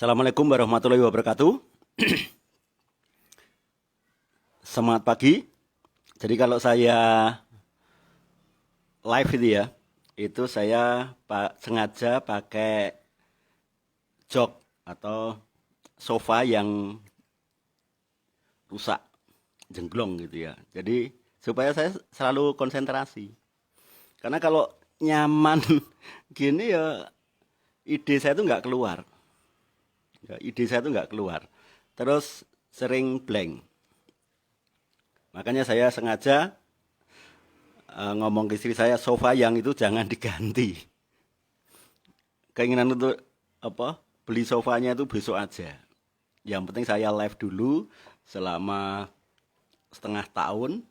Assalamualaikum warahmatullahi wabarakatuh. Semangat pagi. Jadi kalau saya live itu ya, itu saya sengaja pakai jok atau sofa yang rusak, jengglong gitu ya. Jadi supaya saya selalu konsentrasi. Karena kalau nyaman gini ya ide saya tuh nggak keluar. Ya, ide saya tuh nggak keluar. Terus sering blank. Makanya saya sengaja ngomong ke istri saya sofa yang itu jangan diganti. Keinginan untuk beli sofanya itu besok aja. Yang penting saya live dulu selama setengah tahun.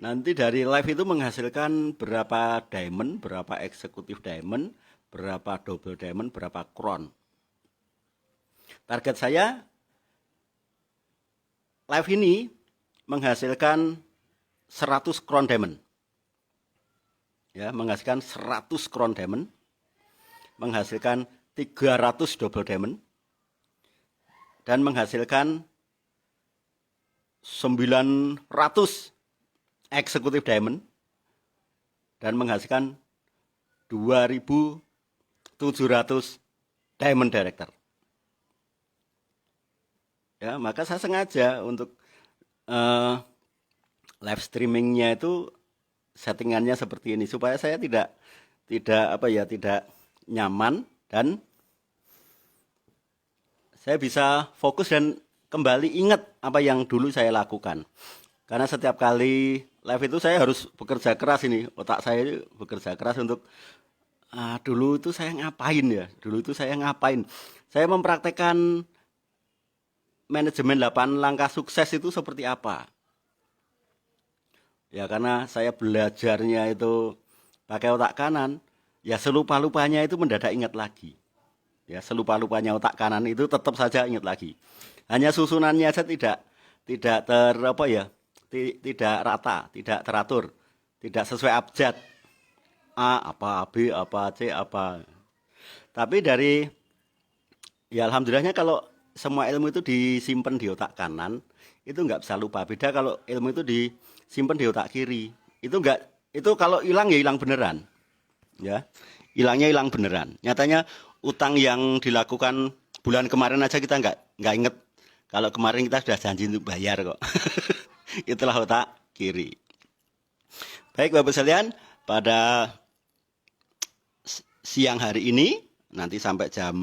Nanti dari live itu menghasilkan berapa diamond, berapa eksekutif diamond, berapa double diamond, berapa crown. Target saya live ini menghasilkan 100 crown diamond. Ya, menghasilkan 100 crown diamond, menghasilkan 300 double diamond, dan menghasilkan 900 eksekutif diamond, dan menghasilkan 2.700 diamond director. Ya, maka saya sengaja untuk live streamingnya itu settingannya seperti ini supaya saya tidak nyaman dan saya bisa fokus dan kembali ingat apa yang dulu saya lakukan. Karena setiap kali live itu saya harus bekerja keras ini, otak saya bekerja keras untuk dulu itu saya ngapain ya, dulu itu saya ngapain. Saya mempraktekkan manajemen 8 langkah sukses itu seperti apa. Ya karena saya belajarnya itu pakai otak kanan, ya selupa-lupanya itu mendadak ingat lagi. Ya selupa-lupanya otak kanan itu tetap saja ingat lagi. Hanya susunannya saja tidak tidak rata, tidak teratur, tidak sesuai abjad. A apa, B apa, C apa. Tapi ya alhamdulillahnya kalau semua ilmu itu disimpan di otak kanan, itu nggak bisa lupa. Beda kalau ilmu itu disimpan di otak kiri. Itu kalau hilang ya hilang beneran. Ya. Hilangnya hilang beneran. Nyatanya utang yang dilakukan bulan kemarin aja kita nggak inget. Kalau kemarin kita sudah janji untuk bayar kok. Itulah otak kiri. Baik Bapak sekalian, pada siang hari ini nanti sampai jam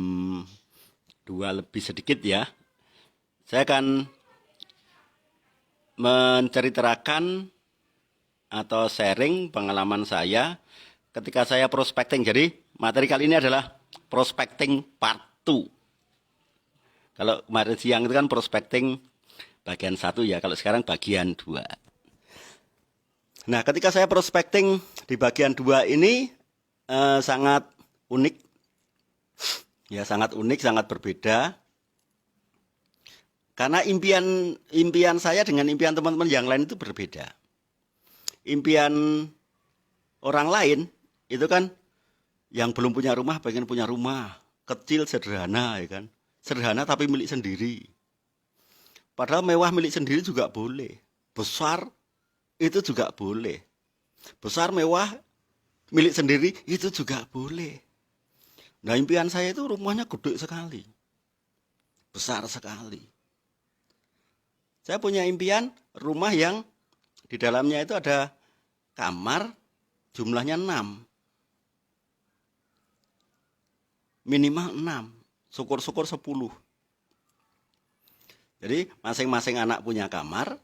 2 lebih sedikit ya. Saya akan menceritakan atau sharing pengalaman saya ketika saya prospecting. Jadi materi kali ini adalah prospecting part 2. Kalau kemarin siang itu kan prospecting bagian 1 ya, kalau sekarang bagian 2. Nah, ketika saya prospecting di bagian 2 ini sangat unik. Ya, sangat unik, sangat berbeda. Karena impian saya dengan impian teman-teman yang lain itu berbeda. Impian orang lain itu kan yang belum punya rumah pengen punya rumah, kecil sederhana ya kan. Sederhana tapi milik sendiri. Padahal mewah milik sendiri juga boleh. Besar itu juga boleh. Besar mewah milik sendiri itu juga boleh. Nah, impian saya itu rumahnya gede sekali. Besar sekali. Saya punya impian rumah yang di dalamnya itu ada kamar jumlahnya 6. Minimal 6. Syukur-syukur 10. Jadi masing-masing anak punya kamar.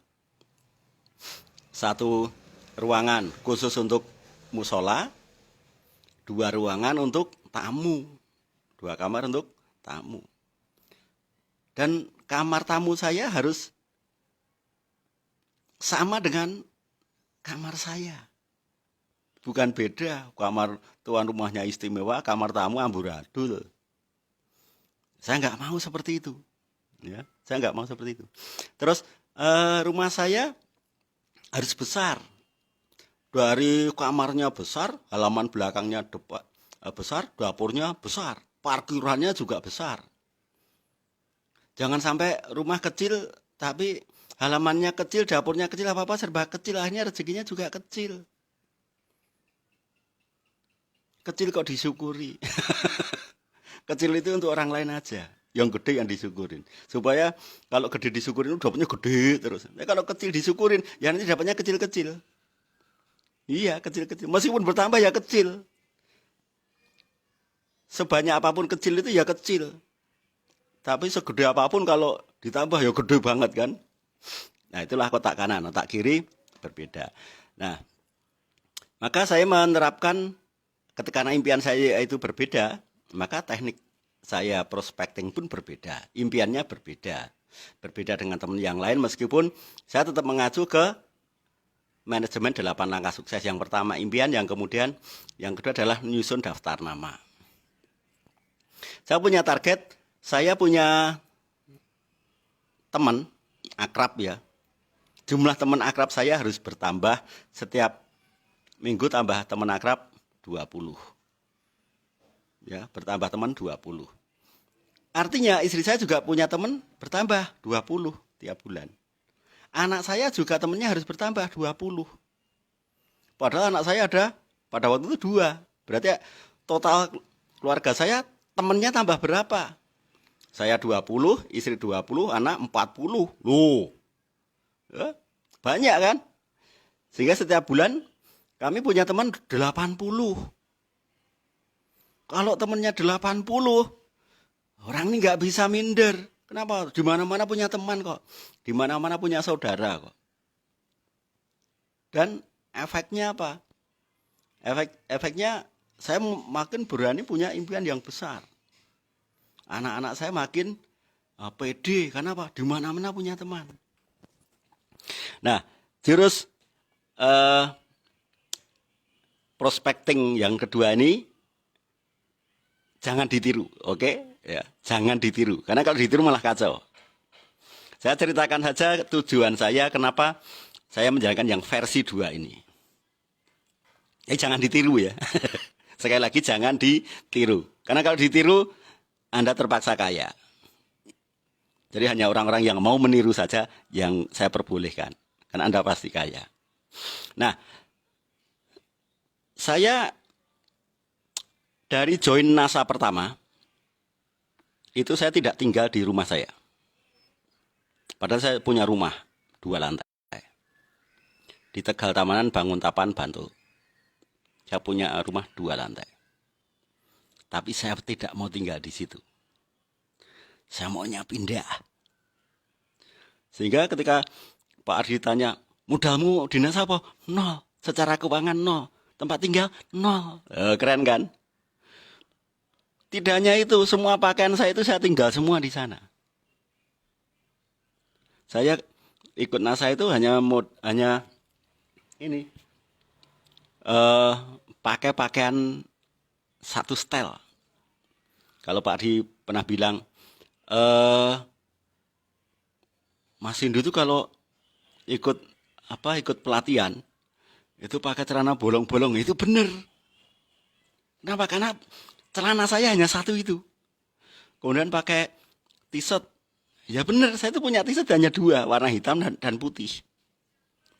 Satu ruangan khusus untuk musola. 2 ruangan untuk tamu. 2 kamar untuk tamu. Dan kamar tamu saya harus sama dengan kamar saya. Bukan beda. Kamar tuan rumahnya istimewa, kamar tamu amburadul. Saya nggak mau seperti itu. Ya, saya nggak mau seperti itu. Terus rumah saya harus besar. Dari kamarnya besar, halaman belakangnya besar, dapurnya besar, parkirannya juga besar. Jangan sampai rumah kecil tapi halamannya kecil, dapurnya kecil, apa-apa serba kecil, akhirnya rezekinya juga kecil. Kecil kok disyukuri. Kecil itu untuk orang lain aja. Yang gede yang disyukurin. Supaya kalau gede disyukurin, dapatnya gede terus. Kalau kecil disyukurin, ya nanti dapatnya kecil-kecil. Iya, kecil-kecil. Meskipun bertambah ya kecil. Sebanyak apapun kecil itu ya kecil. Tapi segede apapun kalau ditambah ya gede banget kan. Nah, itulah kotak kanan, kotak kiri berbeda. Nah, maka saya menerapkan ketika impian saya itu berbeda, maka teknik saya prospecting pun berbeda. Impiannya berbeda. Berbeda dengan teman yang lain meskipun saya tetap mengacu ke manajemen 8 langkah sukses. Yang pertama impian, yang kedua adalah nyusun daftar nama. Saya punya target, saya punya teman akrab ya. Jumlah teman akrab saya harus bertambah setiap minggu, tambah teman akrab 20. Ya, bertambah teman 20. Artinya istri saya juga punya teman bertambah 20 tiap bulan. Anak saya juga temannya harus bertambah 20. Padahal anak saya ada pada waktu itu 2. Berarti total keluarga saya temannya tambah berapa? Saya 20, istri 20, anak 40. Loh. Ya, banyak kan? Sehingga setiap bulan kami punya teman 80. Kalau temannya 80, orang ini nggak bisa minder. Kenapa? Di mana-mana punya teman kok. Di mana-mana punya saudara kok. Dan efeknya apa? Efeknya saya makin berani punya impian yang besar. Anak-anak saya makin pede. Kenapa? Di mana-mana punya teman. Nah, jurus prospecting yang kedua ini jangan ditiru, oke? Ya, jangan ditiru. Karena kalau ditiru malah kacau. Saya ceritakan saja tujuan saya kenapa saya menjalankan yang versi 2 ini. Jangan ditiru ya. Sekali lagi jangan ditiru. Karena kalau ditiru Anda terpaksa kaya. Jadi hanya orang-orang yang mau meniru saja yang saya perbolehkan. Karena Anda pasti kaya. Nah, saya dari join NASA pertama, itu saya tidak tinggal di rumah saya. Padahal saya punya rumah 2 lantai. Di Tegal Tamanan, Banguntapan, Bantul. Saya punya rumah 2 lantai. Tapi saya tidak mau tinggal di situ. Saya maunya pindah. Sehingga ketika Pak Ardi tanya, modalmu dinas apa? 0. Secara keuangan 0. Tempat tinggal 0. Keren kan? Tidak hanya itu, semua pakaian saya itu saya tinggal semua di sana. Saya ikut NASA itu hanya ini pakai pakaian satu setel. Kalau Pak Adi pernah bilang, Mas Hindu itu kalau ikut pelatihan itu pakai celana bolong-bolong, itu benar. Kenapa? Karena celana saya hanya satu itu. Kemudian pakai t-shirt. Ya benar, saya itu punya t-shirt hanya 2, warna hitam dan putih.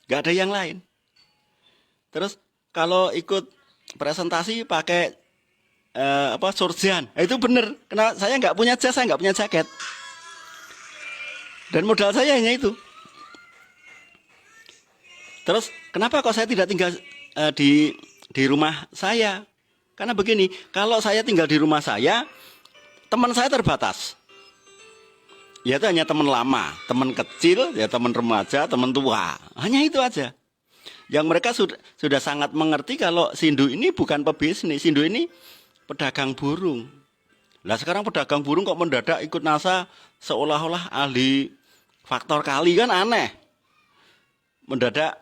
Gak ada yang lain. Terus kalau ikut presentasi pakai surjan. Itu benar. Karena saya nggak punya jas, saya nggak punya jaket. Dan modal saya hanya itu. Terus kenapa kok saya tidak tinggal di rumah saya? Karena begini, kalau saya tinggal di rumah saya, teman saya terbatas. Ya itu hanya teman lama, teman kecil, ya teman remaja, teman tua. Hanya itu aja. Yang mereka sudah sangat mengerti kalau Sindu ini bukan pebisnis, Sindu ini pedagang burung. Lah sekarang pedagang burung kok mendadak ikut NASA seolah-olah ahli faktor kali, kan aneh. Mendadak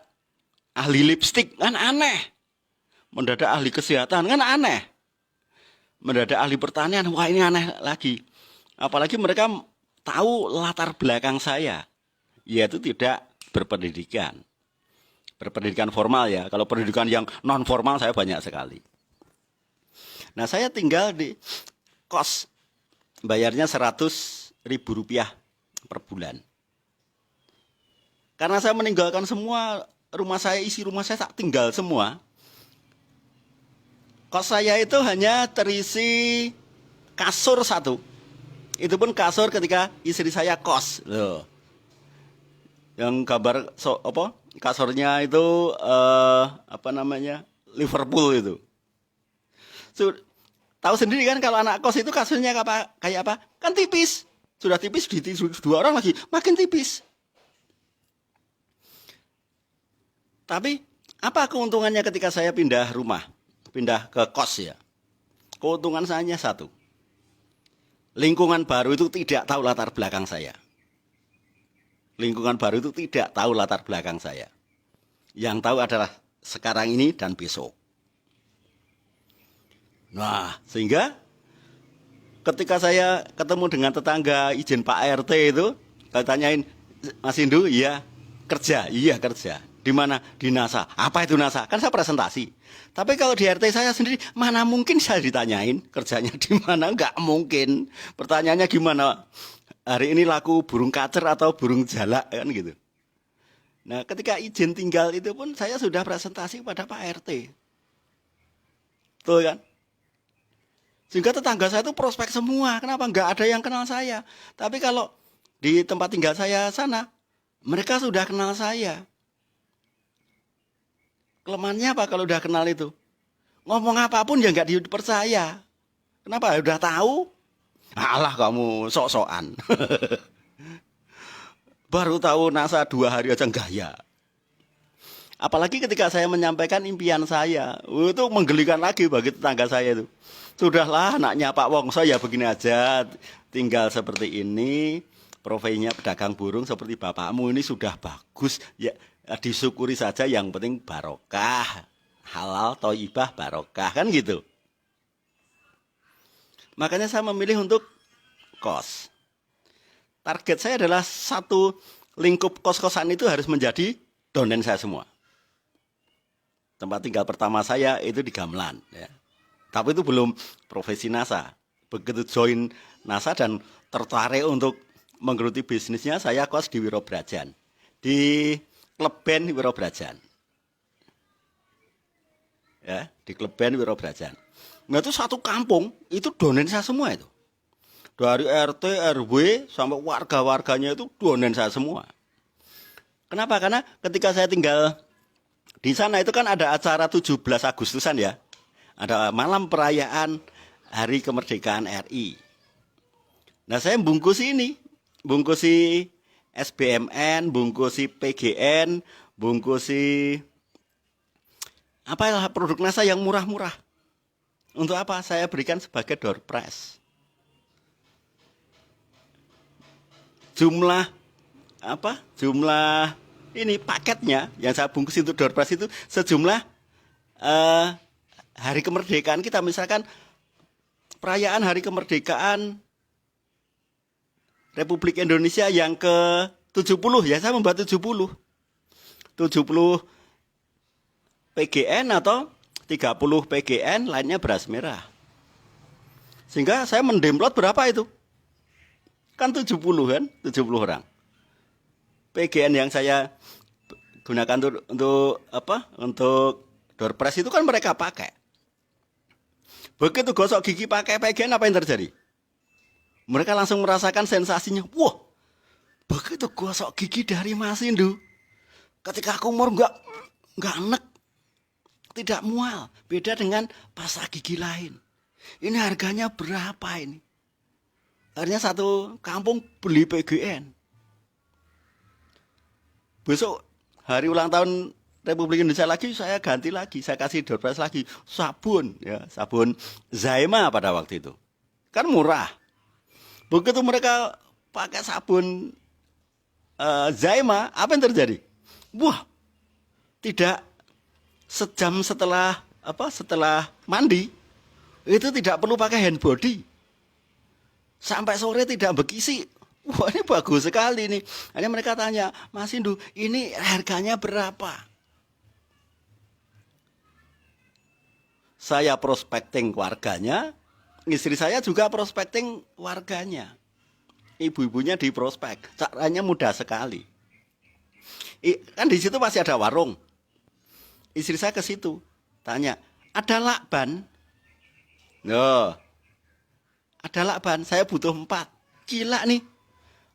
ahli lipstik kan aneh. Mendadak ahli kesehatan kan aneh. Mendadak ahli pertanian, wah ini aneh lagi. Apalagi mereka tahu latar belakang saya, yaitu tidak berpendidikan. Berpendidikan formal ya. Kalau pendidikan yang non formal saya banyak sekali. Nah saya tinggal di kos, bayarnya 100.000 rupiah per bulan. Karena saya meninggalkan semua rumah saya, isi rumah saya tak tinggal semua. Kos saya itu hanya terisi kasur satu. Itu pun kasur ketika istri saya kos. Loh. Yang gambar kasurnya itu Liverpool itu. Tahu sendiri kan kalau anak kos itu kasurnya kayak apa? Kan tipis. Sudah tipis, dua orang lagi makin tipis. Tapi apa keuntungannya ketika saya pindah rumah, pindah ke kos ya? Keuntungan saya hanya satu. Lingkungan baru itu tidak tahu latar belakang saya. Lingkungan baru itu tidak tahu latar belakang saya. Yang tahu adalah sekarang ini dan besok. Nah, sehingga ketika saya ketemu dengan tetangga izin Pak RT itu, saya tanyain, Mas Indu, iya kerja. Di mana? Di NASA. Apa itu NASA? Kan saya presentasi. Tapi kalau di RT saya sendiri, mana mungkin saya ditanyain kerjanya di mana? Enggak mungkin. Pertanyaannya gimana? Hari ini laku burung kacer atau burung jalak kan gitu. Nah, ketika izin tinggal itu pun saya sudah presentasi kepada Pak RT. Betul kan? Sehingga tetangga saya itu prospek semua. Kenapa? Enggak ada yang kenal saya. Tapi kalau di tempat tinggal saya sana, mereka sudah kenal saya. Kelemahannya apa kalau udah kenal itu? Ngomong apapun ya nggak dipercaya. Kenapa? Udah tahu? Alah kamu sok-sokan. Baru tahu NASA 2 hari aja gaya. Apalagi ketika saya menyampaikan impian saya. Itu menggelikan lagi bagi tetangga saya itu. Sudahlah anaknya Pak Wongso ya begini aja. Tinggal seperti ini. Profesinya pedagang burung seperti bapakmu ini sudah bagus. Ya, disyukuri saja, yang penting barokah, halal, thayyibah, barokah, kan gitu. Makanya saya memilih untuk kos. Target saya adalah satu lingkup kos-kosan itu harus menjadi donen saya semua. Tempat tinggal pertama saya itu di Gamelan. Ya. Tapi itu belum profesi NASA. Begitu join NASA dan tertarik untuk menggeluti bisnisnya, saya kos di Wirobrajan. Di Klub Band Wirobrajan. Ya, di Klub Band Wirobrajan. Nah itu satu kampung, itu donen saya semua itu. Dari RT, RW, sampai warga-warganya itu donen saya semua. Kenapa? Karena ketika saya tinggal di sana itu kan ada acara 17 Agustusan ya. Ada malam perayaan Hari Kemerdekaan RI. Nah saya bungkusi SBMN, bungkusi PGN, bungkusi produk NASA yang murah-murah. Untuk apa? Saya berikan sebagai door prize. Jumlah ini paketnya yang saya bungkus untuk door prize itu sejumlah hari kemerdekaan kita, misalkan perayaan Hari Kemerdekaan Republik Indonesia yang ke-70 ya, saya membuat 70 PGN atau 30 PGN, lainnya beras merah. Sehingga saya mendemplot berapa itu? Kan 70 kan, 70 orang. PGN yang saya gunakan untuk door prize itu kan mereka pakai. Begitu gosok gigi pakai PGN, apa yang terjadi? Mereka langsung merasakan sensasinya. Wah, begitu gosok gigi dari Mas Indu, ketika aku umur nggak enek, tidak mual. Beda dengan pasta gigi lain. Ini harganya berapa ini? Akhirnya satu kampung beli PGN. Besok hari ulang tahun Republik Indonesia lagi, saya ganti lagi, saya kasih door prize lagi sabun, ya, sabun Zaima pada waktu itu, kan murah. Begitu mereka pakai sabun Zaima, apa yang terjadi? Wah, tidak sejam setelah mandi itu tidak perlu pakai hand body, sampai sore tidak bekisi. Wah, ini bagus sekali nih. Akhirnya mereka tanya, Mas Indu, ini harganya berapa? Saya prospecting warganya, istri saya juga prospecting warganya. ibu-ibunya di prospek. Caranya mudah sekali. Kan di situ masih ada warung. Istri saya ke situ, tanya, ada lakban? Loh, ada lakban, saya butuh 4. Gila nih.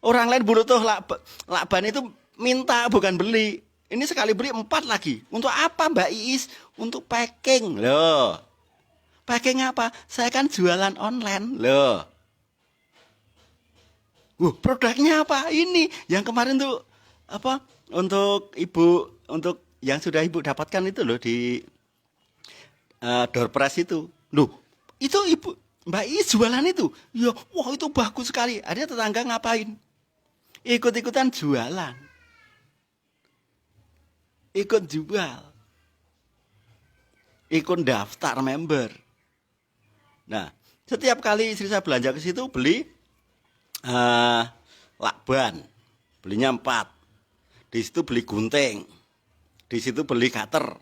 Orang lain butuh lakban itu minta bukan beli. Ini sekali beli 4 lagi. Untuk apa Mbak Iis? Untuk packing. Loh. Packing apa? Saya kan jualan online. Loh. Produknya apa? Ini yang kemarin tuh apa? Untuk ibu, untuk yang sudah ibu dapatkan itu loh di door prize itu. Loh, itu ibu Mbak Iis jualan itu. Ya, wah itu bagus sekali. Ada tetangga ngapain? Ikut-ikutan jualan. Ikut jual. Ikut daftar member. Nah, setiap kali istri saya belanja ke situ beli lakban. Belinya 4. Di situ beli gunting. Di situ beli cutter.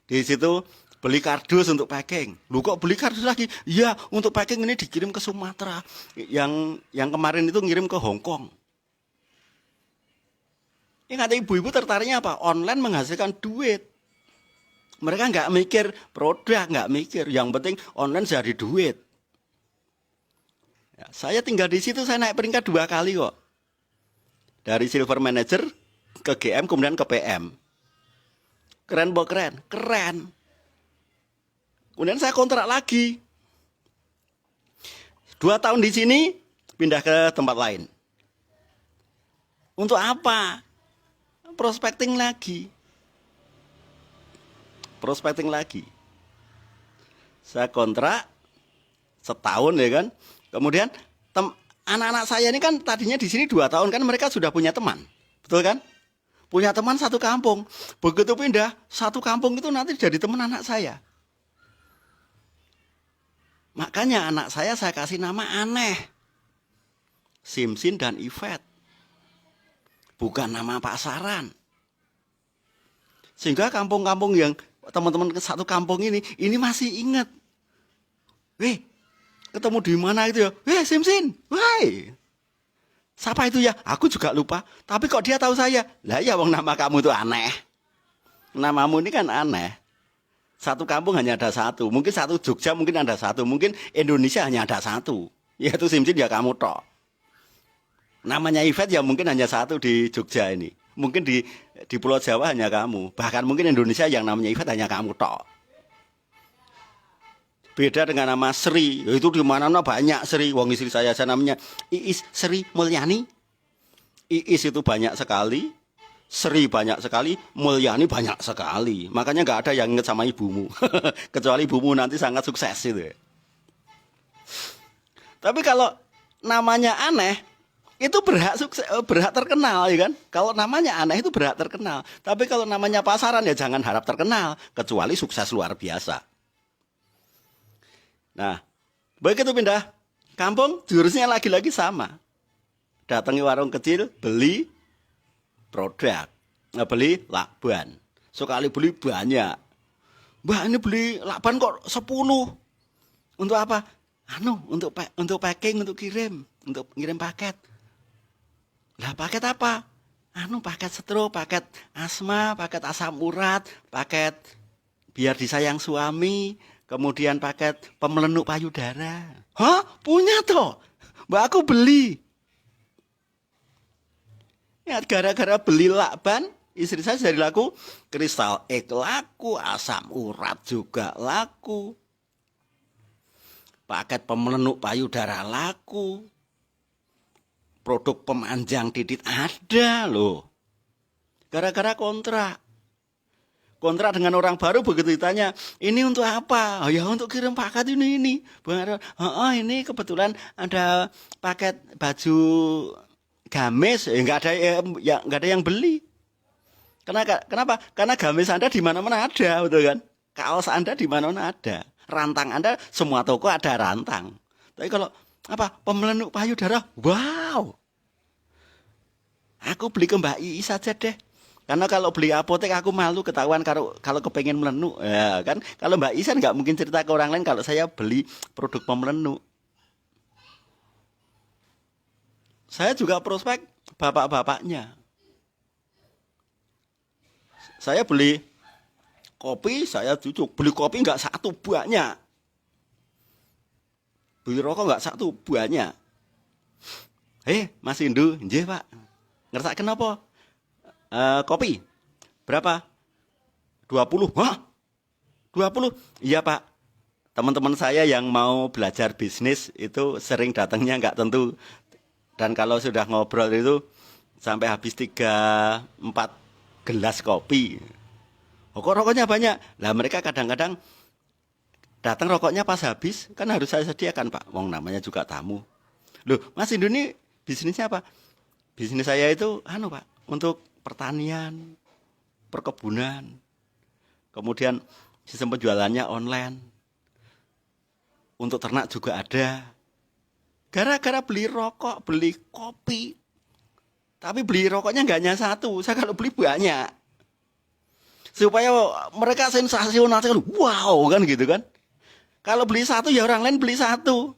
Di situ beli kardus untuk packing. Lu kok beli kardus lagi? Iya, untuk packing ini dikirim ke Sumatera. Yang kemarin itu ngirim ke Hong Kong. Ini kata ibu-ibu tertariknya apa? Online menghasilkan duit. Mereka nggak mikir produk, nggak mikir. Yang penting online jadi duit. Ya, saya tinggal di situ, saya naik peringkat 2 kali kok. Dari Silver Manager ke GM, kemudian ke PM. Keren, Bo, keren. Keren. Kemudian saya kontrak lagi. 2 tahun di sini, pindah ke tempat lain. Untuk apa? Prospecting lagi. Prospecting lagi. Saya kontrak setahun ya kan. Kemudian anak-anak saya ini kan tadinya di sini 2 tahun kan, mereka sudah punya teman. Betul kan? Punya teman satu kampung. Begitu pindah, satu kampung itu nanti jadi teman anak saya. Makanya anak saya kasih nama aneh. Simsin dan Yvette. Bukan nama pasaran. Sehingga kampung-kampung yang teman-teman satu kampung ini masih ingat. Ketemu di mana itu ya? Simsin. Siapa itu ya? Aku juga lupa. Tapi kok dia tahu saya? Lah ya wong nama kamu itu aneh. Namamu ini kan aneh. Satu kampung hanya ada satu. Mungkin satu Jogja mungkin ada satu. Mungkin Indonesia hanya ada satu. Yaitu Simsin ya kamu tok. Namanya Yvette ya mungkin hanya satu di Jogja ini. Mungkin di Pulau Jawa hanya kamu. Bahkan mungkin Indonesia yang namanya Yvette hanya kamu tok. Beda dengan nama Sri. Itu di mana-mana banyak Sri. Wong istri saya namanya Iis Sri Mulyani. Iis itu banyak sekali. Sri banyak sekali. Mulyani banyak sekali. Makanya nggak ada yang ingat sama ibumu. Kecuali ibumu nanti sangat sukses itu. Tapi kalau namanya aneh, itu berhak terkenal ya kan. Kalau namanya aneh itu berhak terkenal. Tapi kalau namanya pasaran ya jangan harap terkenal, kecuali sukses luar biasa. Nah, begitu pindah kampung, jurusnya lagi-lagi sama. Datangi warung kecil, beli produk, beli lakban. Sekali beli banyak. Mbak ini beli lakban kok 10. Untuk apa? Untuk packing, untuk ngirim paket. Lah paket apa? Paket stroke, paket asma, paket asam urat, paket biar disayang suami, kemudian paket pemelenuk payudara. Hah? Punya toh? Mbak aku beli. Ya gara-gara beli lakban, istri saya jadi laku, kristal egg laku, asam urat juga laku. Paket pemelenuk payudara laku. Produk pemanjang titik ada loh. Gara-gara kontrak. Kontrak dengan orang baru begitu ditanya, ini untuk apa? Oh ya untuk kirim paket ini. Ini kebetulan ada paket baju gamis, nggak ada yang beli. Kenapa? Karena gamis Anda di mana-mana ada, betul kan? Kaos Anda di mana-mana ada. Rantang Anda semua toko ada rantang. Tapi kalau pemelenuk payudara, wow. Aku beli ke Mbak Iis saja deh. Karena kalau beli apotek aku malu ketahuan kalau kepengen melenuk. Ya kan? Kalau Mbak Iis kan nggak mungkin cerita ke orang lain kalau saya beli produk pemelenuk. saya juga prospek bapak-bapaknya. Saya beli kopi, saya cucuk. Beli kopi nggak satu, banyak. Beli rokok nggak satu, banyak. Mas Indu, nggih Pak. Ngersaken apa? Kopi. Berapa? 20. Hah? 20? Iya Pak. Teman-teman saya yang mau belajar bisnis itu sering datangnya nggak tentu. Dan kalau sudah ngobrol itu sampai habis 3-4 gelas kopi. Kok rokoknya banyak? Lah mereka kadang-kadang datang rokoknya pas habis, kan harus saya sediakan Pak. Wong namanya juga tamu. Loh, Mas Indu ini bisnisnya apa? Bisnis saya itu Pak, untuk pertanian, perkebunan. Kemudian sistem penjualannya online. Untuk ternak juga ada. Gara-gara beli rokok, beli kopi. Tapi beli rokoknya nggak hanya satu. Saya kalau beli banyak. Supaya mereka sensasional. Wow kan gitu kan. Kalau beli satu ya orang lain beli satu.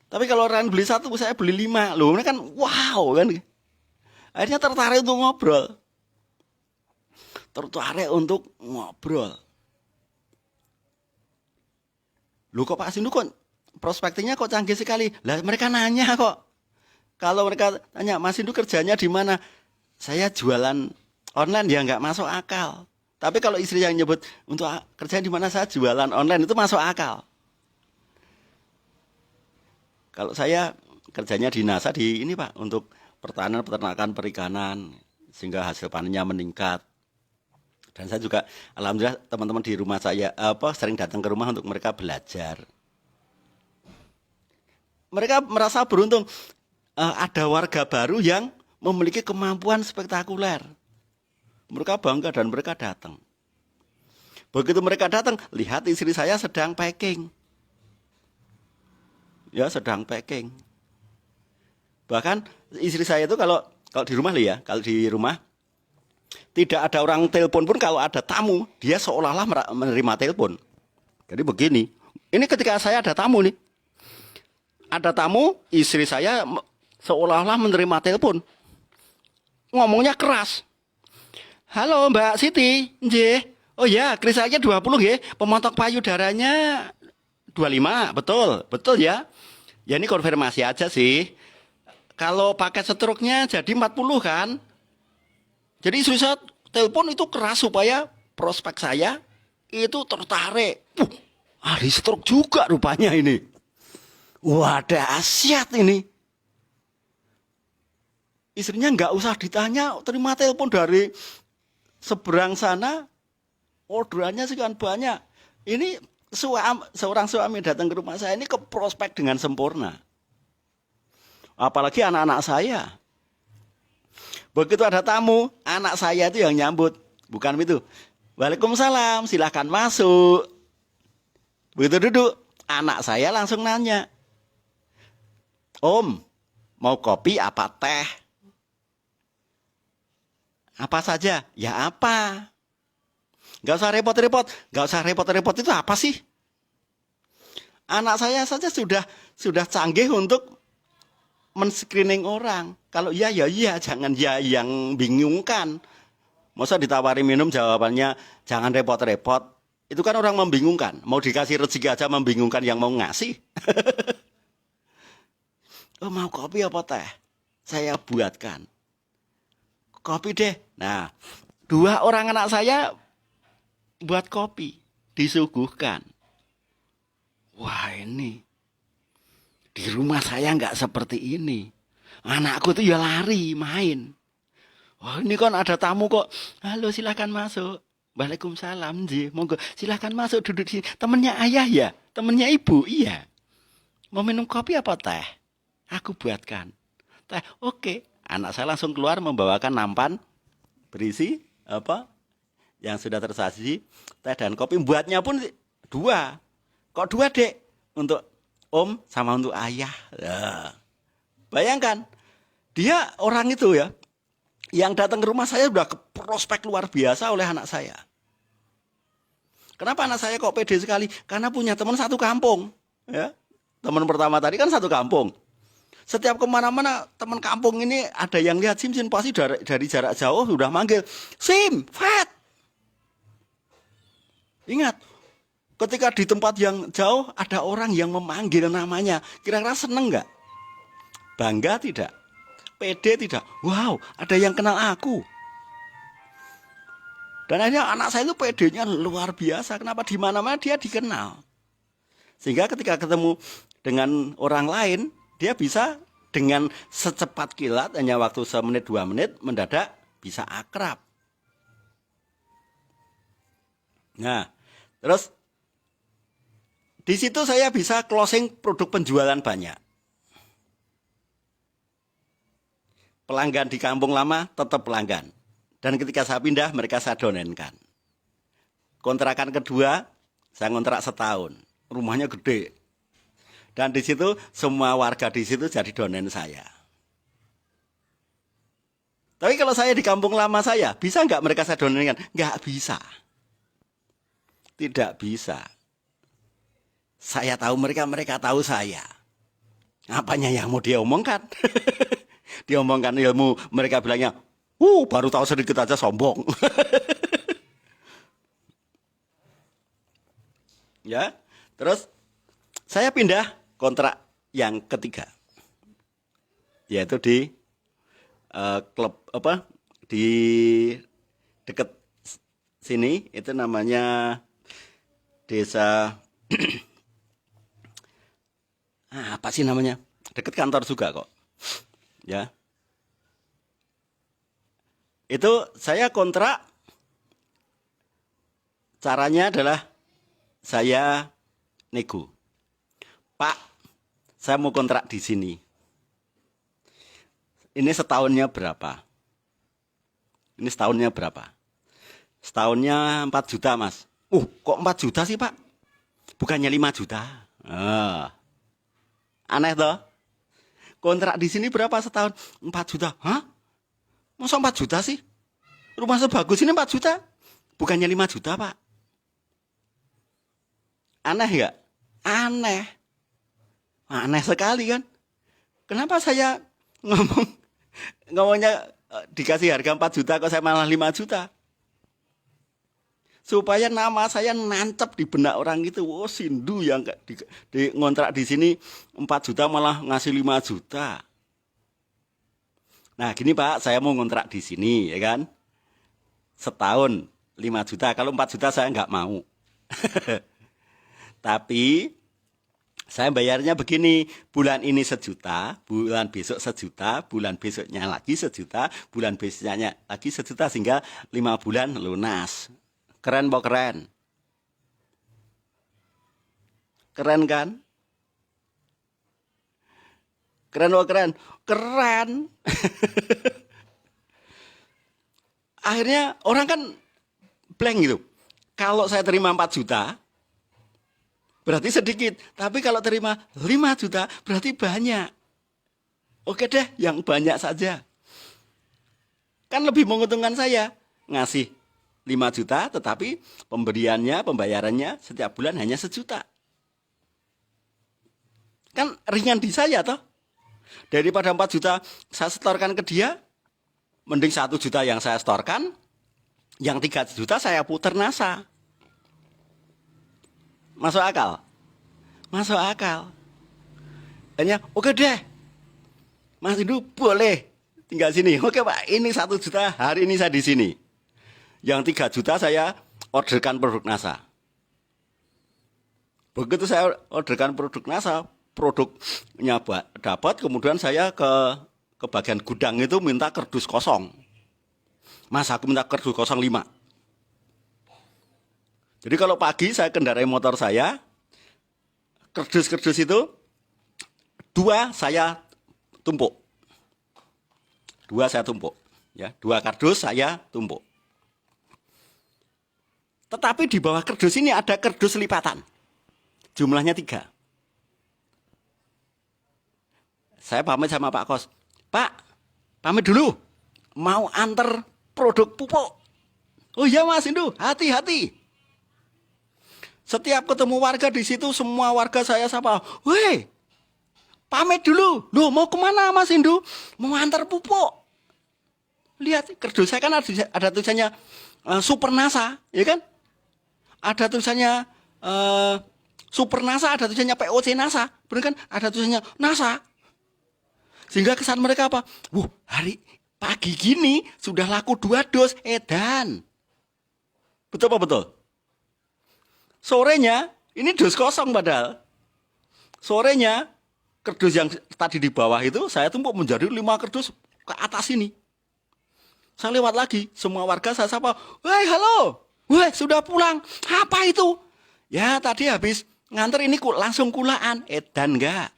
Tapi kalau orang lain beli satu saya beli 5. Loh ini kan wow kan. Akhirnya tertarik untuk ngobrol. Tertarik untuk ngobrol. Loh kok Pak Sindu kok prospektingnya kok canggih sekali. Lah mereka nanya kok. Kalau mereka tanya, Mas Sindu kerjanya di mana? Saya jualan online ya nggak masuk akal. Tapi kalau istri yang nyebut untuk kerja di mana saya jualan online itu masuk akal. Kalau saya kerjanya di NASA di ini Pak untuk pertanian, peternakan, perikanan sehingga hasil panennya meningkat. Dan saya juga alhamdulillah teman-teman di rumah saya sering datang ke rumah untuk mereka belajar. Mereka merasa beruntung ada warga baru yang memiliki kemampuan spektakuler. Mereka bangga dan mereka datang. Begitu mereka datang, lihat istri saya sedang packing. Ya, sedang packing. Bahkan istri saya itu kalau di rumah kalau di rumah tidak ada orang telepon pun kalau ada tamu, dia seolah-olah menerima telepon. Jadi begini, ini ketika saya ada tamu nih. Ada tamu, istri saya seolah-olah menerima telepon. Ngomongnya keras. Halo Mbak Siti, nggih. Oh ya, kristalnya 20 nggih. Pemontok payudaranya 25, betul ya. Ya ini konfirmasi aja sih. Kalau pakai setruknya jadi 40 kan. Jadi istri saya telepon itu keras supaya prospek saya itu tertarik. Hari stroke juga rupanya ini. Wah, dahsyat ini. Istrinya nggak usah ditanya, terima telepon dari seberang sana, orderannya sekian banyak. Ini seorang suami datang ke rumah saya ini ke prospek dengan sempurna. Apalagi anak-anak saya. Begitu ada tamu, anak saya itu yang nyambut. Bukan itu. Waalaikumsalam, silahkan masuk. Begitu duduk, anak saya langsung nanya. Om, mau kopi apa teh? Apa saja? Ya apa? Gak usah repot-repot. Gak usah repot-repot itu apa sih? Anak saya saja sudah canggih untuk men-screening orang. Kalau iya ya iya, jangan ya yang bingungkan. Masa ditawari minum jawabannya jangan repot-repot. Itu kan orang membingungkan. Mau dikasih rezeki aja membingungkan yang mau ngasih. Oh mau kopi apa teh? Saya buatkan. Kopi deh. Nah, 2 orang anak saya buat kopi. Disuguhkan. Wah ini. Di rumah saya nggak seperti ini. Anakku tuh ya lari main. Wah ini kan ada tamu kok. Halo silakan masuk. Waalaikumsalam ji. Monggo silakan masuk duduk di sini. Temennya ayah ya? Temennya ibu? Iya. Mau minum kopi apa teh? Aku buatkan. Teh oke. Anak saya langsung keluar membawakan nampan berisi yang sudah tersaji teh dan kopi. Buatnya pun 2. Kok 2 dek? Untuk om sama untuk ayah. Bayangkan, dia orang itu ya, yang datang ke rumah saya sudah ke prospek luar biasa oleh anak saya. Kenapa anak saya kok pede sekali? Karena punya teman satu kampung. Ya. Teman pertama tadi kan satu kampung. Setiap kemana-mana teman kampung ini ada yang lihat Sim pasti dari jarak jauh sudah manggil Sim, Fat. Ingat, ketika di tempat yang jauh ada orang yang memanggil namanya, kira-kira seneng nggak? Bangga tidak? Pede tidak? Wow, ada yang kenal aku. Dan akhirnya anak saya itu pedenya luar biasa. Kenapa di mana-mana dia dikenal? Sehingga ketika ketemu dengan orang lain, dia bisa dengan secepat kilat, hanya waktu 1-2 menit, mendadak bisa akrab. Nah, terus di situ saya bisa closing produk penjualan banyak. Pelanggan di kampung lama tetap pelanggan. Dan ketika saya pindah, mereka saya donenkan. Kontrakan kedua, saya ngontrak setahun. Rumahnya gede. Dan di situ semua warga di situ jadi donen saya. Tapi kalau saya di kampung lama saya, bisa nggak mereka saya donenkan? Nggak bisa. Tidak bisa. Saya tahu mereka, mereka tahu saya. Apanya yang mau dia omongkan? Dia omongkan ilmu, mereka bilangnya, baru tahu sedikit aja sombong. Ya, terus saya pindah kontrak yang ketiga, yaitu di klub di dekat sini, itu namanya desa apa sih namanya, dekat kantor juga kok, ya. Itu saya kontrak, caranya adalah saya nego. Pak, saya mau kontrak di sini. Ini setahunnya berapa? Ini setahunnya berapa? Setahunnya 4 juta, Mas. Kok 4 juta sih, Pak? Bukannya 5 juta. Aneh toh? Kontrak di sini berapa setahun? 4 juta. Hah? Masa 4 juta sih? Rumah sebagus ini 4 juta? Bukannya 5 juta, Pak? Aneh nggak? Aneh. Aneh sekali kan? Kenapa saya ngomongnya dikasih harga 4 juta kok saya malah 5 juta? Supaya nama saya nancep di benak orang itu. Sindu yang di ngontrak di sini 4 juta malah ngasih 5 juta. Nah gini Pak, saya mau ngontrak di sini ya kan. Setahun 5 juta, kalau 4 juta saya nggak mau. Tapi saya bayarnya begini, bulan ini 1 juta, bulan besok 1 juta, bulan besoknya lagi 1 juta, bulan besoknya lagi 1 juta, sehingga 5 bulan lunas. Keren po keren? Keren kan? Keren po keren? Keren. Akhirnya orang kan blank gitu. Kalau saya terima 4 juta, berarti sedikit. Tapi kalau terima 5 juta, berarti banyak. Oke deh, yang banyak saja. Kan lebih menguntungkan saya. Ngasih 5 juta, tetapi pembayarannya setiap bulan hanya 1 juta. Kan ringan di saya toh. Daripada 4 juta saya setorkan ke dia, mending 1 juta yang saya setorkan, yang 3 juta saya putar nasa. Masuk akal? Masuk akal. Hanya oke deh, Mas Indu boleh tinggal sini. Oke Pak, ini 1 juta hari ini saya di sini. Yang 3 juta saya orderkan produk NASA. Begitu saya orderkan produk NASA, produknya dapat, kemudian saya ke bagian gudang itu minta kardus kosong. Mas, aku minta kardus kosong 5. Jadi kalau pagi saya kendarai motor saya, kardus-kardus itu 2 saya tumpuk. 2 saya tumpuk. Ya, 2 kardus saya tumpuk. Tetapi di bawah kardus ini ada kardus lipatan. Jumlahnya 3. Saya pamit sama Pak Kos. Pak, pamit dulu. Mau antar produk pupuk. Oh iya Mas Indu, hati-hati. Setiap ketemu warga di situ, semua warga saya sapa, "Weh, pamit dulu. Loh, mau kemana Mas Indu? Mau antar pupuk. Lihat, kerdus saya kan ada tulisannya Super NASA, ya kan? Ada tulisannya Super NASA, ada tulisannya POC NASA, benar kan? Ada tulisannya NASA. Sehingga kesan mereka apa? Hari pagi gini sudah laku 2 dos, edan. Betul apa betul? Sorenya, ini dos kosong padahal. Sorenya, kerdus yang tadi di bawah itu, saya tumpuk menjadi 5 kerdus ke atas ini. Saya lewat lagi, semua warga saya sapa, "Woi, halo, woi, sudah pulang. Apa itu?" "Ya, tadi habis nganter ini langsung kulaan." Edan enggak?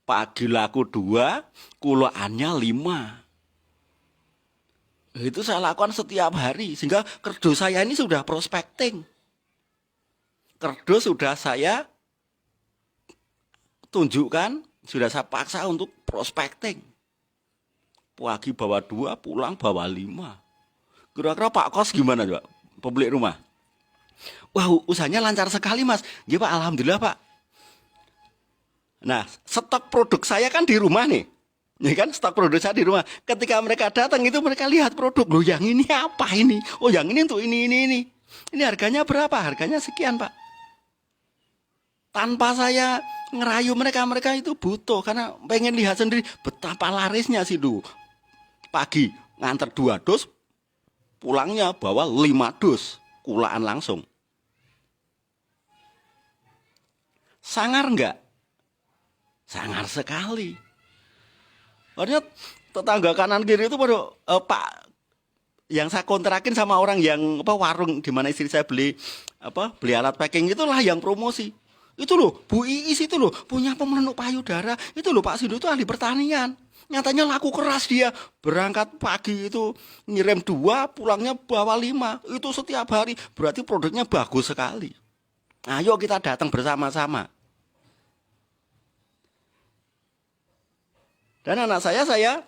Pagi laku 2, kulaannya 5. Itu saya lakukan setiap hari, sehingga kerdus saya ini sudah prospecting. Kerdus sudah saya tunjukkan, sudah saya paksa untuk prospecting. Pagi bawa 2, pulang bawa 5. Kira-kira Pak Kos gimana Pak? Pemilik rumah. Wah, usahanya lancar sekali Mas. Ya Pak, alhamdulillah Pak. Nah, stok produk saya kan di rumah nih. Ya kan, stok produk saya di rumah. Ketika mereka datang itu mereka lihat produk. Loh, yang ini apa ini? Oh, yang ini untuk ini. Ini harganya berapa? Harganya sekian Pak. Tanpa saya ngerayu mereka itu butuh. Karena pengen lihat sendiri betapa larisnya sih dulu. Pagi nganter 2 dos, pulangnya bawa 5 dos, kulaan langsung. Sangar enggak? Sangar sekali. Artinya tetangga kanan kiri itu pada Pak yang saya kontrakin sama orang yang warung di mana istri saya beli alat packing itulah yang promosi. Itu loh, Bu Iis itu loh punya pemeluk payudara. Itu loh Pak Sindu itu ahli pertanian. Nyatanya laku keras dia. Berangkat pagi itu ngirim 2, pulangnya bawa 5. Itu setiap hari. Berarti produknya bagus sekali. Ayo kita datang bersama-sama. Dan anak saya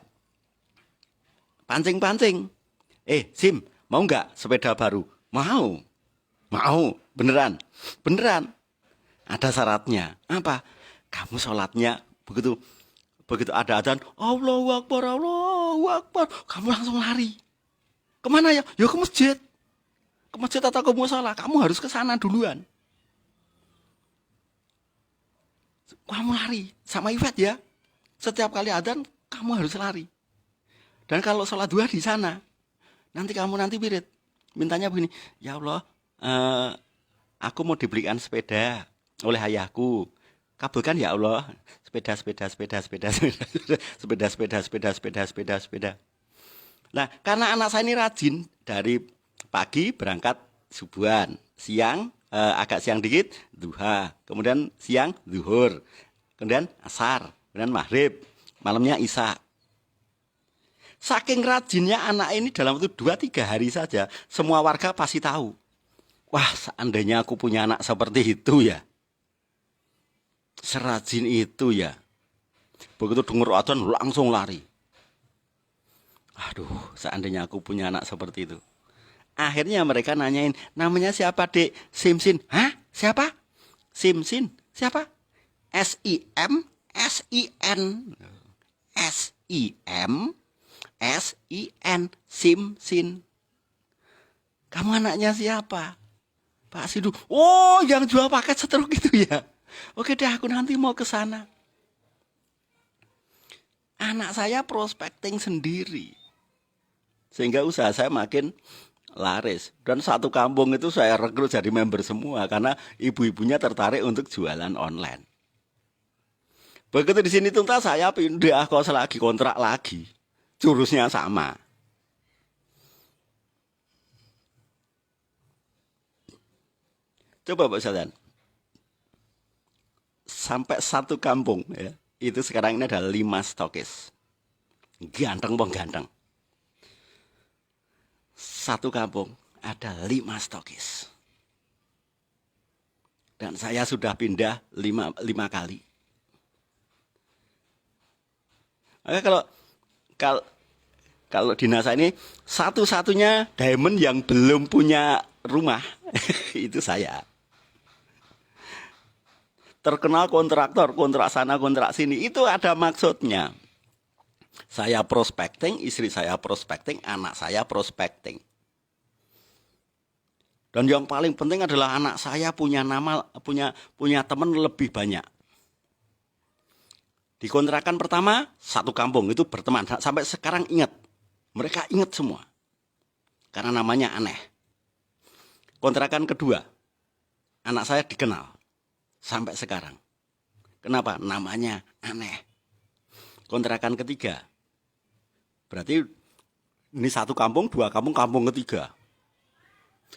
pancing-pancing. Sim, mau nggak sepeda baru? Mau. Beneran. Ada syaratnya. Apa? Kamu sholatnya begitu ada adzan, Allahu Akbar, kamu langsung lari. Kemana ya? Ya ke masjid. Ke masjid atau ke musola. Kamu harus ke sana duluan. Kamu lari sama Iwet ya. Setiap kali adzan kamu harus lari. Dan kalau sholat duha di sana, nanti wirid. Mintanya begini, ya Allah, aku mau dibelikan sepeda oleh ayahku. Kabulkan ya Allah. Sepeda. Nah, karena anak saya ini rajin, dari pagi berangkat subuhan, siang agak siang dikit duha, kemudian siang zuhur, kemudian asar, kemudian maghrib, malamnya isya. Saking rajinnya anak ini dalam waktu 2-3 hari saja, semua warga pasti tahu. Wah, seandainya aku punya anak seperti itu ya. Serajin itu ya. Begitu dengar adzan langsung lari. Aduh, seandainya aku punya anak seperti itu. Akhirnya mereka nanyain, namanya siapa Dek? Simsin. Hah? Siapa? Simsin. Siapa? SIM SIN. SIM Simsin. Kamu anaknya siapa? Pak Sindu. Oh, yang jual paket setruk itu ya. Oke deh, aku nanti mau ke sana. Anak saya prospecting sendiri. Sehingga usaha saya makin laris. Dan satu kampung itu saya rekrut jadi member semua. Karena ibu-ibunya tertarik untuk jualan online. Begitu di sini tuntas saya pindah kos lagi, kontrak lagi. Jurusnya sama. Coba Pak Satan. Sampai satu kampung ya. Itu sekarang ini ada 5 stokis. Ganteng. Satu kampung ada 5 stokis. Dan saya sudah pindah 5 kali. Oke, kalau di NASA ini satu-satunya diamond yang belum punya rumah itu saya. terkenal kontraktor, kontrak sana, kontrak sini. Itu ada maksudnya. Saya prospecting, istri saya prospecting, anak saya prospecting. Dan yang paling penting adalah anak saya punya nama, punya teman lebih banyak. Di kontrakan pertama, satu kampung itu berteman. Sampai sekarang ingat. Mereka ingat semua. Karena namanya aneh. Kontrakan kedua, anak saya dikenal. Sampai sekarang. Kenapa? Namanya aneh. Kontrakan ketiga. Berarti ini satu kampung, dua kampung, kampung ketiga.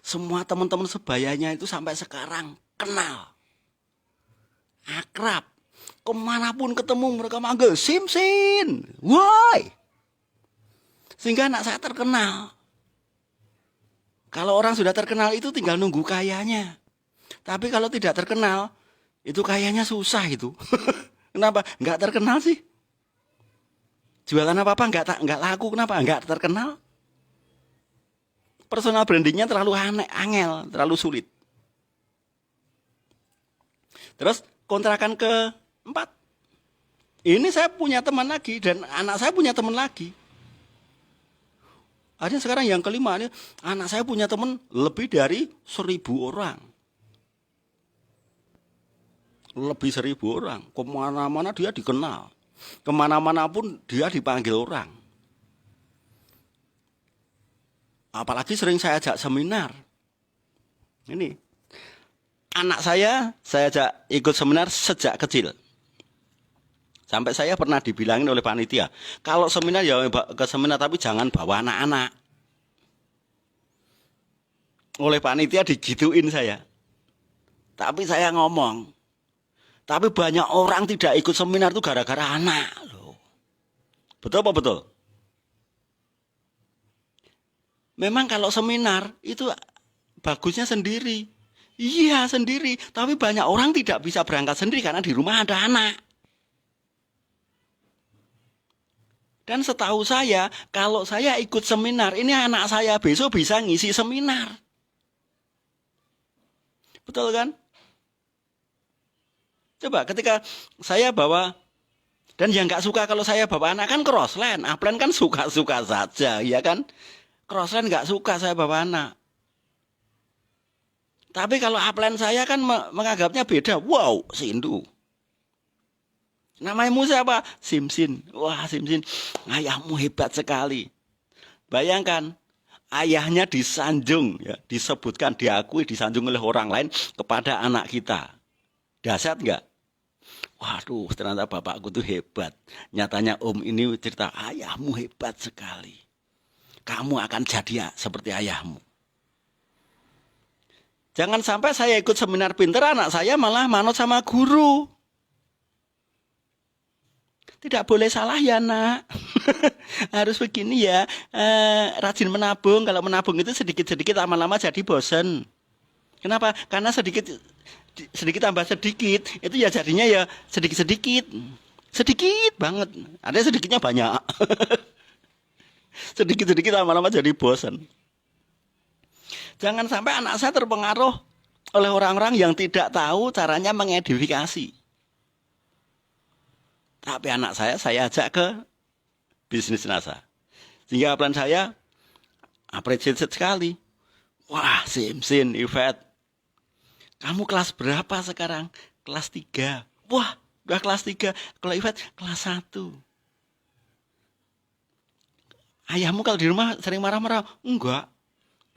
Semua teman-teman sebayanya itu sampai sekarang kenal. Akrab. Kemanapun ketemu mereka manggil Simsin, woi. Sehingga anak saya terkenal. Kalau orang sudah terkenal itu tinggal nunggu kayanya. Tapi kalau tidak terkenal, itu kayanya susah itu. Kenapa? Nggak terkenal sih. Jualan apa-apa nggak laku. Kenapa? Nggak terkenal. Personal brandingnya terlalu aneh, angel, terlalu sulit. Terus kontrakan keempat. Ini saya punya teman lagi dan anak saya punya teman lagi. Akhirnya sekarang yang kelima ini, anak saya punya teman lebih dari 1.000 orang. Lebih 1.000 orang. Kemana-mana dia dikenal. Kemana-mana pun dia dipanggil orang. Apalagi sering saya ajak seminar. Ini. Anak saya ajak ikut seminar sejak kecil. Sampai saya pernah dibilangin oleh panitia, kalau seminar ya ke seminar tapi jangan bawa anak-anak. Oleh panitia digituin saya. Tapi saya ngomong, tapi banyak orang tidak ikut seminar itu gara-gara anak loh. Betul apa betul? Memang kalau seminar itu bagusnya sendiri. Iya sendiri, tapi banyak orang tidak bisa berangkat sendiri karena di rumah ada anak. Dan setahu saya, kalau saya ikut seminar, ini anak saya besok bisa ngisi seminar. Betul kan? Coba ketika saya bawa, dan yang nggak suka kalau saya bawa anak kan crossland. Upland kan suka-suka saja, ya kan? Crossland nggak suka saya bawa anak. Tapi kalau upland saya kan menganggapnya beda. Wow, Sindu. Namamu siapa? Simsin. Wah, Simsin, ayahmu hebat sekali. Bayangkan, ayahnya disanjung, ya, disebutkan, diakui, disanjung oleh orang lain kepada anak kita. Dahsyat nggak? Waduh, ternyata bapakku tuh hebat. Nyatanya om ini cerita, ayahmu hebat sekali. Kamu akan jadi seperti ayahmu. Jangan sampai saya ikut seminar pinter, anak saya malah manut sama guru. Tidak boleh salah ya nak. Harus begini ya. Rajin menabung. Kalau menabung itu sedikit-sedikit lama-lama jadi bosen. Kenapa? Karena sedikit tambah sedikit. Itu ya jadinya ya sedikit-sedikit. Sedikit banget. Ada sedikitnya banyak. Sedikit-sedikit lama-lama jadi bosen. Jangan sampai anak saya terpengaruh oleh orang-orang yang tidak tahu caranya mengedifikasi. Tapi anak saya ajak ke bisnis NASA. Sehingga plan saya appreciated sekali. Wah, Simsin, Yvette, kamu kelas berapa sekarang? Kelas 3. Wah, udah kelas 3. Kalau Yvette, kelas 1. Ayahmu kalau di rumah sering marah-marah? Enggak.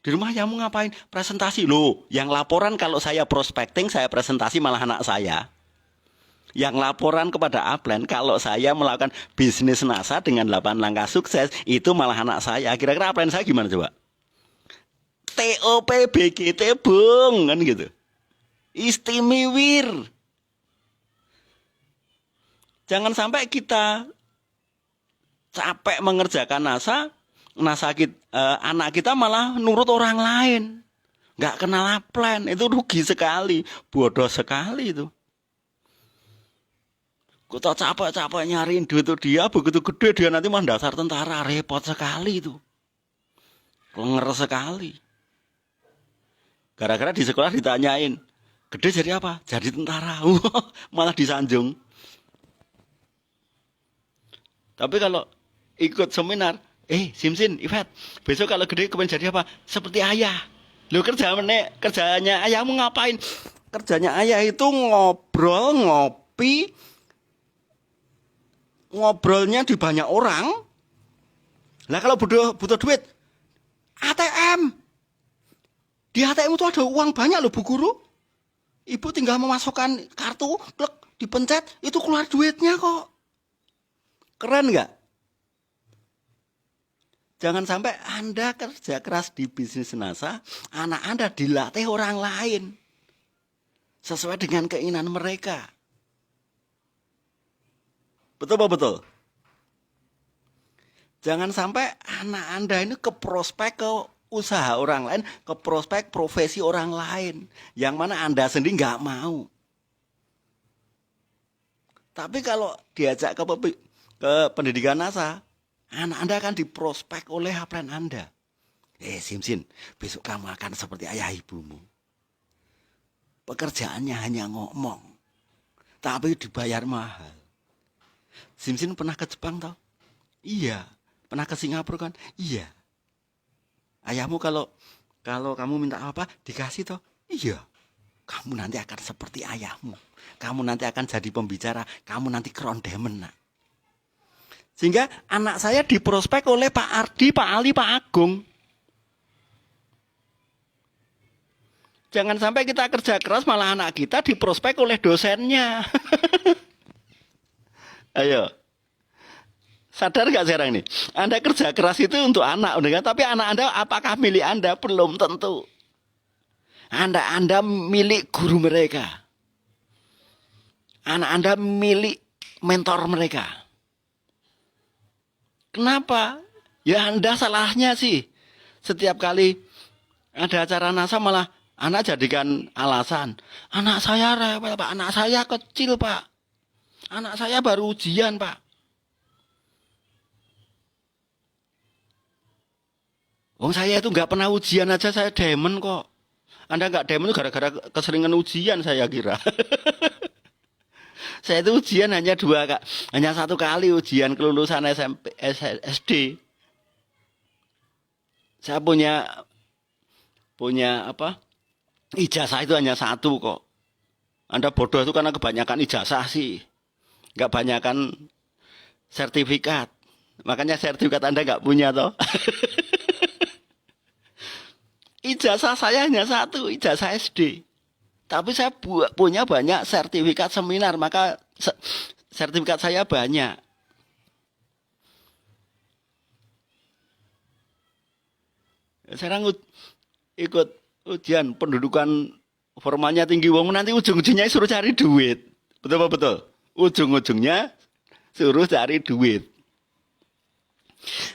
Di rumah ayahmu ngapain? Presentasi. Loh, yang laporan kalau saya prospecting, saya presentasi malah anak saya. Yang laporan kepada Upland kalau saya melakukan bisnis NASA dengan 8 langkah sukses, itu malah anak saya. Kira-kira Upland saya gimana coba? TOP BGT bung, kan gitu. Istimewir. Jangan sampai kita capek mengerjakan NASA anak kita malah nurut orang lain. Nggak kenal Upland, itu rugi sekali, bodoh sekali itu. Kita capek-capek nyariin duit itu dia, begitu gede dia nanti mah dasar tentara, repot sekali itu. Lenger sekali. Gara-gara di sekolah ditanyain, Gede jadi apa? Jadi tentara. Malah disanjung. Tapi kalau ikut seminar, Simsin, Ivat, besok kalau gede kepengen jadi apa? Seperti ayah. Lo kerjanya ayahmu ngapain? Kerjanya ayah itu ngobrol, ngopi, ngobrolnya di banyak orang. Lah kalau butuh duit, ATM. Di ATM itu ada uang banyak loh Bu Guru. Ibu tinggal memasukkan kartu, klik, dipencet, itu keluar duitnya kok. Keren nggak? Jangan sampai Anda kerja keras di bisnis NASA, anak Anda dilatih orang lain. Sesuai dengan keinginan mereka. Betul apa betul? Jangan sampai anak Anda ini ke prospek ke usaha orang lain, ke prospek profesi orang lain. Yang mana Anda sendiri nggak mau. Tapi kalau diajak ke pendidikan NASA, anak Anda akan diprospek oleh upline Anda. Simsin, besok kamu akan seperti ayah ibumu. Pekerjaannya hanya ngomong, tapi dibayar mahal. Simsin pernah ke Jepang toh? Iya. Pernah ke Singapura kan? Iya. Ayahmu kalau kamu minta apa, dikasih toh? Iya. Kamu nanti akan seperti ayahmu. Kamu nanti akan jadi pembicara. Kamu nanti kerondemen nak. Sehingga anak saya diprospek oleh Pak Ardi, Pak Ali, Pak Agung. Jangan sampai kita kerja keras malah anak kita diprospek oleh dosennya. Ayo. Sadar gak sekarang ini? Anda kerja keras itu untuk anak, tapi anak Anda apakah milik Anda? Belum tentu. Anda milik guru mereka. Anak Anda milik mentor mereka. Kenapa? Ya Anda salahnya sih. Setiap kali ada acara NASA malah anak jadikan alasan. Anak saya rewel Pak, anak saya kecil Pak. Anak saya baru ujian Pak. Saya itu nggak pernah ujian aja saya demen kok. Anda nggak demen itu gara-gara keseringan ujian saya kira. Saya itu ujian hanya satu kali ujian kelulusan SMP, SD. Saya punya apa? Ijazah itu hanya satu kok. Anda bodoh itu karena kebanyakan ijazah sih, nggak banyakan sertifikat. Makanya sertifikat Anda nggak punya toh. Ijazah saya hanya satu, ijazah SD. Tapi saya punya banyak sertifikat seminar, maka sertifikat saya banyak. Sekarang ikut ujian pendudukan formalnya tinggi wong nanti ujung-ujungnya suruh cari duit. Betul apa betul? Ujung-ujungnya suruh cari duit.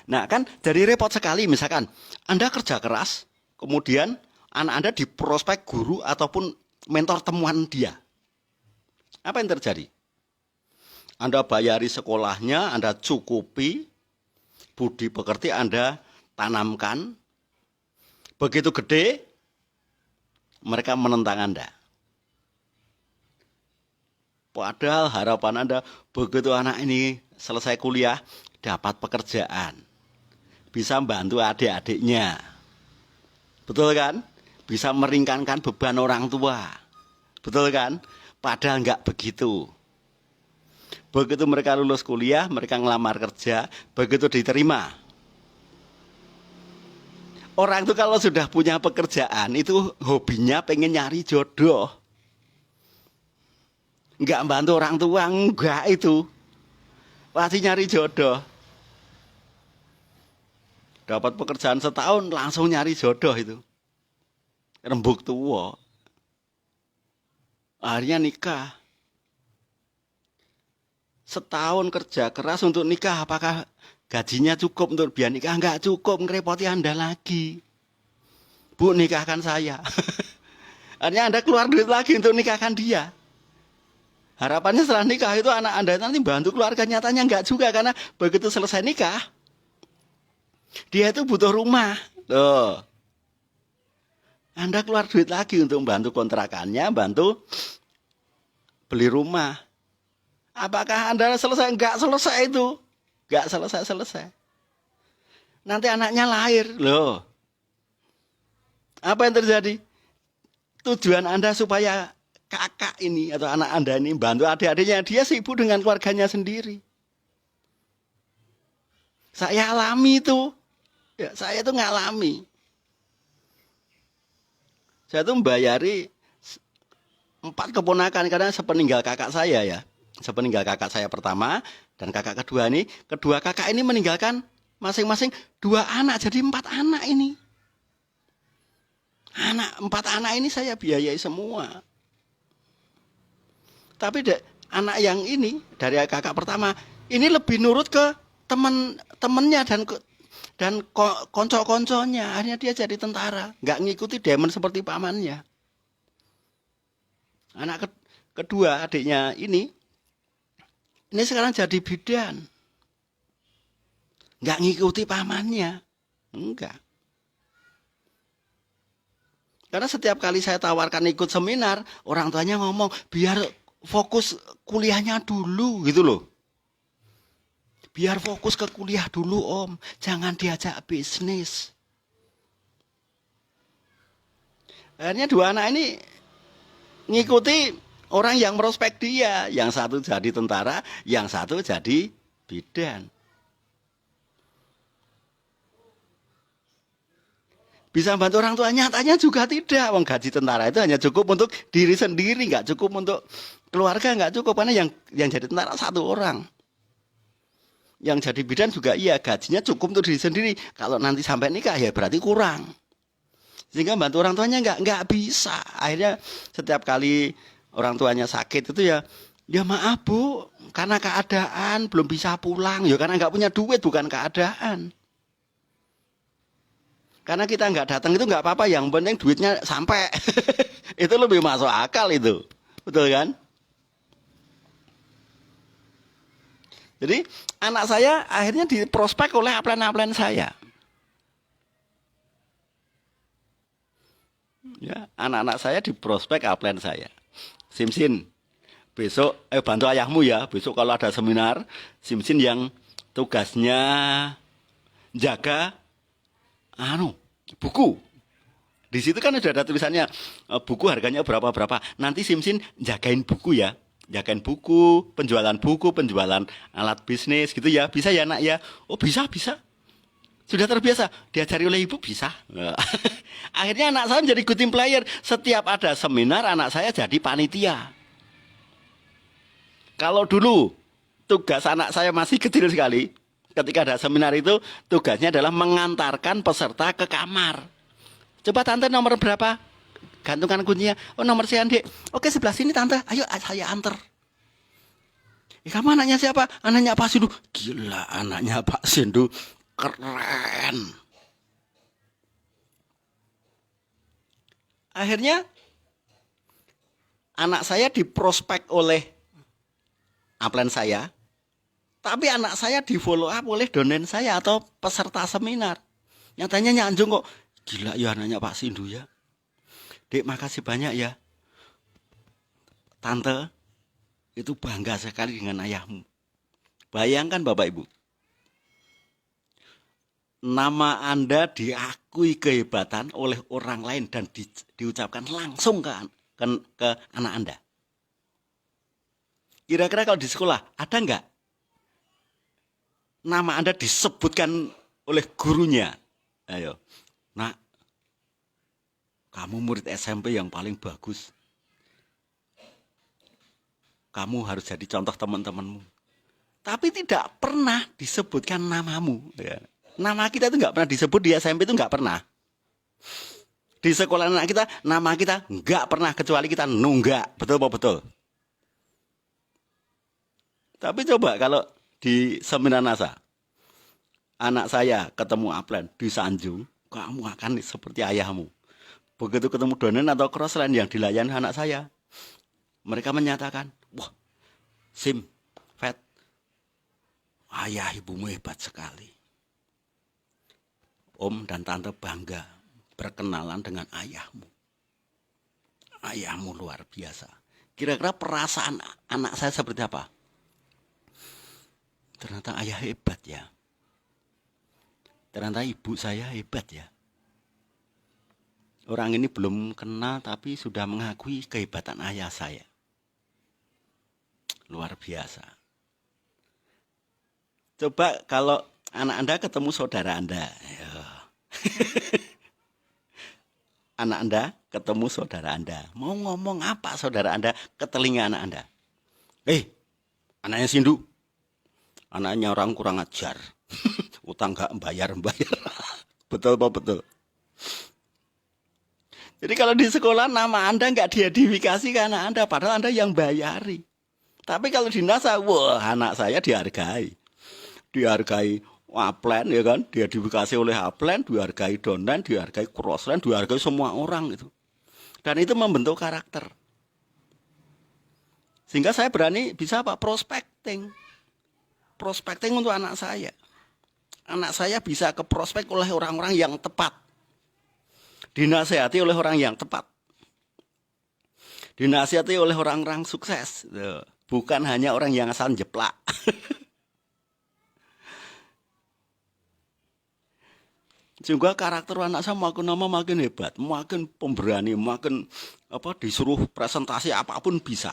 Nah kan jadi repot sekali misalkan Anda kerja keras, kemudian anak Anda diprospek guru ataupun mentor temuan dia. Apa yang terjadi? Anda bayari sekolahnya, Anda cukupi, budi pekerti Anda tanamkan. Begitu gede, mereka menentang Anda. Padahal harapan Anda, begitu anak ini selesai kuliah, dapat pekerjaan. Bisa membantu adik-adiknya. Betul kan? Bisa meringankan beban orang tua. Betul kan? Padahal nggak begitu. Begitu mereka lulus kuliah, mereka ngelamar kerja, begitu diterima. Orang itu kalau sudah punya pekerjaan, itu hobinya pengen nyari jodoh. Nggak bantu orang tua, enggak itu. Pasti nyari jodoh. Dapat pekerjaan setahun, langsung nyari jodoh itu. Rembuk tua. Akhirnya nikah. Setahun kerja keras untuk nikah, apakah gajinya cukup untuk biaya nikah? Enggak cukup, ngerepoti Anda lagi. Bu, nikahkan saya. Akhirnya Anda keluar duit lagi untuk nikahkan dia. Harapannya setelah nikah itu anak Anda nanti bantu keluarga, nyatanya enggak juga. Karena begitu selesai nikah, dia itu butuh rumah. Loh. Anda keluar duit lagi untuk bantu kontrakannya, bantu beli rumah. Apakah Anda selesai? Enggak selesai itu. Enggak selesai-selesai. Nanti anaknya lahir. Loh, apa yang terjadi? Tujuan Anda supaya kakak ini atau anak Anda ini bantu adik-adiknya, dia sibuk dengan keluarganya sendiri. Saya alami itu. Ya, saya itu ngalami. Saya tuh membayari 4 keponakan karena sepeninggal kakak saya ya. Sepeninggal kakak saya pertama dan kakak kedua ini, kedua kakak ini meninggalkan masing-masing 2 anak, jadi 4 anak ini. 4 anak ini saya biayai semua. Tapi anak yang ini dari kakak pertama ini lebih nurut ke teman-temannya dan konco-konconya. Akhirnya dia jadi tentara, nggak ngikuti demon seperti pamannya. Anak kedua adiknya ini sekarang jadi bidan, nggak ngikuti pamannya, enggak. Karena setiap kali saya tawarkan ikut seminar, orang tuanya ngomong biar fokus kuliahnya dulu gitu loh. Biar fokus ke kuliah dulu om, jangan diajak bisnis. Akhirnya 2 anak ini ngikuti orang yang merospek dia. Yang satu jadi tentara, yang satu jadi bidan. Bisa bantu orang tua? Nyatanya juga tidak. Wong gaji tentara itu hanya cukup untuk diri sendiri, nggak cukup untuk keluarga, nggak cukup. Karena yang jadi tentara 1 orang. Yang jadi bidan juga iya, gajinya cukup untuk diri sendiri. Kalau nanti sampai nikah ya berarti kurang. Sehingga bantu orang tuanya nggak bisa. Akhirnya setiap kali orang tuanya sakit itu ya maaf bu, karena keadaan belum bisa pulang. Ya karena nggak punya duit, bukan keadaan. Karena kita nggak datang itu nggak apa-apa, yang penting duitnya sampai. Itu lebih masuk akal itu, betul kan? Jadi anak saya akhirnya diprospek oleh upline-upline saya. Ya, anak-anak saya diprospek upline saya. Simsin, besok bantu ayahmu ya. Besok kalau ada seminar, Simsin yang tugasnya jaga buku. Di situ kan sudah ada tulisannya buku harganya berapa. Nanti Simsin jagain buku ya. Jagain buku, penjualan alat bisnis gitu ya. Bisa ya nak ya? Oh bisa. Sudah terbiasa, diajari oleh ibu bisa. Akhirnya anak saya menjadi good team player. Setiap ada seminar anak saya jadi panitia. Kalau dulu tugas anak saya masih kecil sekali, ketika ada seminar itu tugasnya adalah mengantarkan peserta ke kamar. Coba tante nomor berapa? Gantungan kuncinya. Oh nomor sekian dek. Oke sebelah sini tante. Ayo saya antar. Kamu anaknya siapa? Anaknya Pak Sindu. Gila anaknya Pak Sindu. Keren. Akhirnya anak saya diprospek oleh upline saya. Tapi anak saya di follow up oleh donen saya atau peserta seminar. Nyatanya nyanjung kok. Gila ya anaknya Pak Sindu ya. Dek makasih banyak ya. Tante itu bangga sekali dengan ayahmu. Bayangkan Bapak Ibu. Nama Anda diakui kehebatan oleh orang lain dan diucapkan langsung ke anak Anda. Kira-kira kalau di sekolah ada nggak nama Anda disebutkan oleh gurunya? Ayo, nak, kamu murid SMP yang paling bagus. Kamu harus jadi contoh teman-temanmu. Tapi tidak pernah disebutkan namamu. Ya. Nama kita itu nggak pernah disebut di SMP itu nggak pernah. Di sekolah anak kita, nama kita nggak pernah kecuali kita nunggak. Betul apa betul? Tapi coba kalau di seminar NASA, anak saya ketemu upline disanjung, kamu akan seperti ayahmu. Begitu ketemu donen atau crossline yang dilayani anak saya, mereka menyatakan, wah, Sim, Fat, ayah ibumu hebat sekali. Om dan tante bangga berkenalan dengan ayahmu. Ayahmu luar biasa. Kira-kira perasaan anak saya seperti apa? Ternyata ayah hebat ya. Ternyata ibu saya hebat ya. Orang ini belum kenal tapi sudah mengakui kehebatan ayah saya. Luar biasa. Coba kalau anak Anda ketemu saudara Anda. Ya. Anak Anda ketemu saudara Anda. Mau ngomong apa saudara Anda ke telinga anak Anda? Anaknya Sindu. Anaknya orang kurang ajar. Utang gak bayar. Betul apa betul? Jadi kalau di sekolah nama Anda nggak diidentifikasi ke anak Anda. Padahal Anda yang bayari. Tapi kalau di NASA, wah anak saya dihargai. Dihargai upline ya kan. Diidentifikasi oleh upline, dihargai downline, dihargai crossline, dihargai semua orang itu. Dan itu membentuk karakter. Sehingga saya berani bisa apa? Prospecting. Prospecting untuk anak saya. Anak saya bisa ke prospek oleh orang-orang yang tepat. Dinasihati oleh orang yang tepat. Dinasihati oleh orang-orang sukses. Bukan hanya orang yang asal jeplak. Sehingga karakter anak saya makin lama makin hebat. Makin pemberani. Makin disuruh presentasi apapun bisa.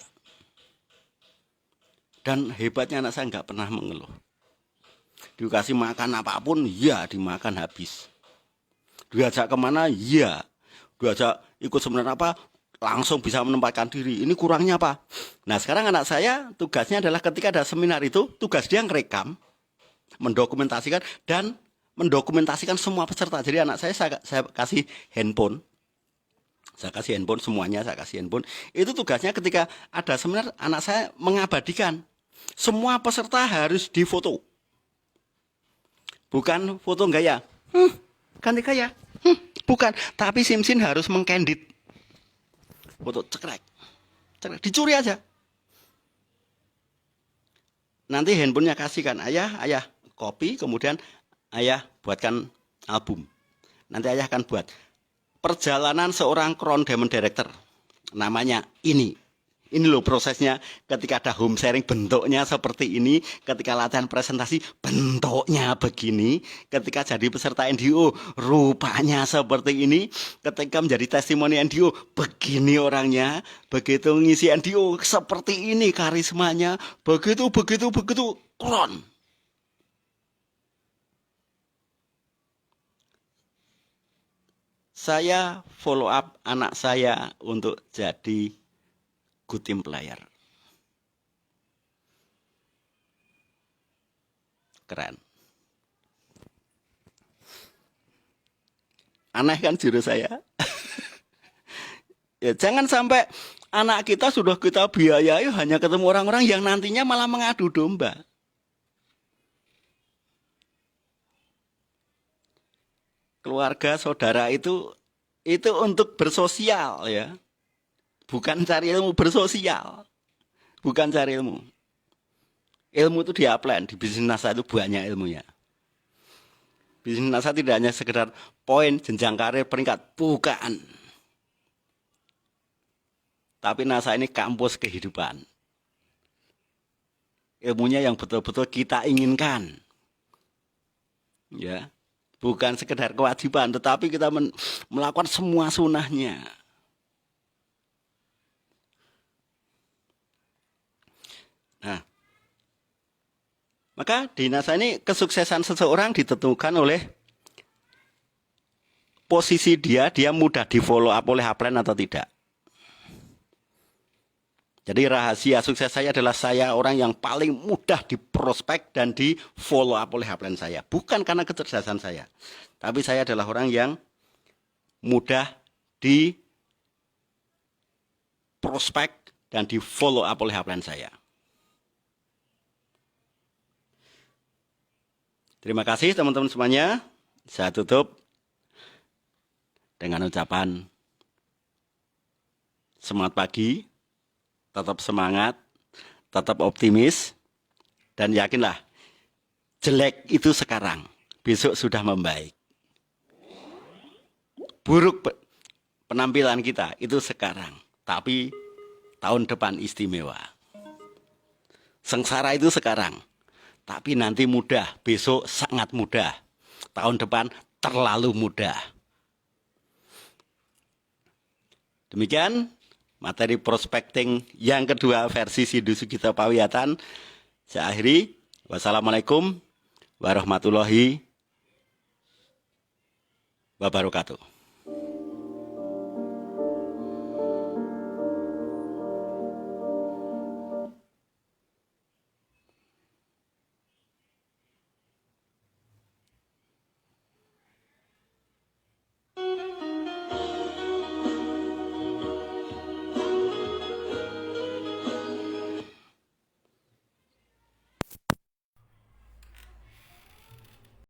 Dan hebatnya anak saya nggak pernah mengeluh. Dikasih makan apapun, ya dimakan habis. Diajak kemana, ya. Diajak ikut seminar apa, langsung bisa menempatkan diri. Ini kurangnya apa? Nah sekarang anak saya tugasnya adalah ketika ada seminar itu, tugas dia ngerekam, mendokumentasikan, dan mendokumentasikan semua peserta. Jadi anak saya kasih handphone. Saya kasih handphone, semuanya saya kasih handphone. Itu tugasnya ketika ada seminar, anak saya mengabadikan. Semua peserta harus difoto. Bukan foto gaya. Ganti gaya. Bukan. Tapi SIM-SIM harus mengcandid. Foto cekrek. Dicuri aja. Nanti handphonenya kasihkan. Ayah copy. Kemudian ayah buatkan album. Nanti ayah akan buat. Perjalanan seorang Crown Diamond Director. Namanya ini. Ini loh prosesnya ketika ada home sharing bentuknya seperti ini. Ketika latihan presentasi bentuknya begini. Ketika jadi peserta NDO rupanya seperti ini. Ketika menjadi testimoni NDO begini orangnya. Begitu ngisi NDO seperti ini karismanya. Begitu Crown. Saya follow up anak saya untuk jadi good team player. Keren. Aneh kan juru saya? Ya jangan sampai anak kita sudah kita biayai hanya ketemu orang-orang yang nantinya malah mengadu domba. Keluarga, saudara itu untuk bersosial ya. Bukan cari ilmu, bersosial. Bukan cari ilmu. Ilmu itu di-apply. Di bisnis NASA itu banyak ilmunya. Bisnis NASA tidak hanya sekedar poin, jenjang karir, peringkat. Bukan. Tapi NASA ini kampus kehidupan. Ilmunya yang betul-betul kita inginkan. Ya. Bukan sekedar kewajiban, tetapi kita melakukan semua sunahnya. Nah, maka di NASA ini kesuksesan seseorang ditentukan oleh posisi dia mudah di follow up oleh upline atau tidak. Jadi rahasia sukses saya adalah saya orang yang paling mudah diprospek dan di follow up oleh upline saya. Bukan karena kecerdasan saya, tapi saya adalah orang yang mudah di prospek dan di follow up oleh upline saya. Terima kasih teman-teman semuanya. Saya tutup dengan ucapan semangat pagi, tetap semangat, tetap optimis, dan yakinlah jelek itu sekarang, besok sudah membaik. buruk penampilan kita itu sekarang, tapi tahun depan istimewa. Sengsara itu sekarang, tapi nanti mudah, besok sangat mudah. Tahun depan terlalu mudah. Demikian materi prospecting yang kedua versi Sindu Sugito Pawiyatan. Saya akhiri. Wassalamualaikum warahmatullahi wabarakatuh.